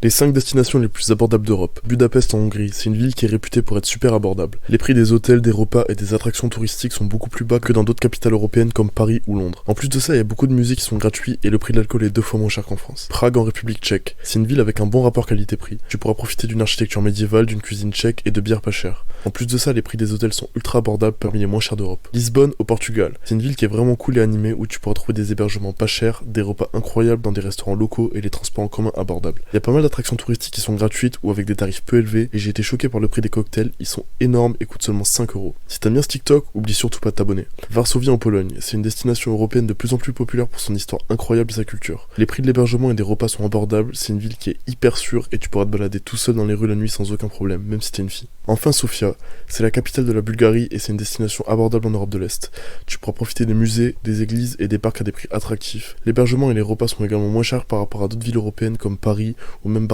Les 5 destinations les plus abordables d'Europe. Budapest en Hongrie, c'est une ville qui est réputée pour être super abordable. Les prix des hôtels, des repas et des attractions touristiques sont beaucoup plus bas que dans d'autres capitales européennes comme Paris ou Londres. En plus de ça, il y a beaucoup de musées qui sont gratuits et le prix de l'alcool est 2 fois moins cher qu'en France. Prague en République tchèque, c'est une ville avec un bon rapport qualité-prix. Tu pourras profiter d'une architecture médiévale, d'une cuisine tchèque et de bières pas chères. En plus de ça, les prix des hôtels sont ultra abordables parmi les moins chers d'Europe. Lisbonne au Portugal, c'est une ville qui est vraiment cool et animée où tu pourras trouver des hébergements pas chers, des repas incroyables dans des restaurants locaux et les transports en commun abordables. Il y a pas mal d'attractions touristiques qui sont gratuites ou avec des tarifs peu élevés et j'ai été choqué par le prix des cocktails, ils sont énormes et coûtent seulement 5€. Si t'aimes bien ce TikTok, oublie surtout pas de t'abonner. Varsovie en Pologne, c'est une destination européenne de plus en plus populaire pour son histoire incroyable et sa culture. Les prix de l'hébergement et des repas sont abordables, c'est une ville qui est hyper sûre et tu pourras te balader tout seul dans les rues la nuit sans aucun problème, même si t'es une fille. Enfin Sofia, c'est la capitale de la Bulgarie et c'est une destination abordable en Europe de l'Est. Tu pourras profiter des musées, des églises et des parcs à des prix attractifs. L'hébergement et les repas sont également moins chers par rapport à d'autres villes européennes comme Paris ou même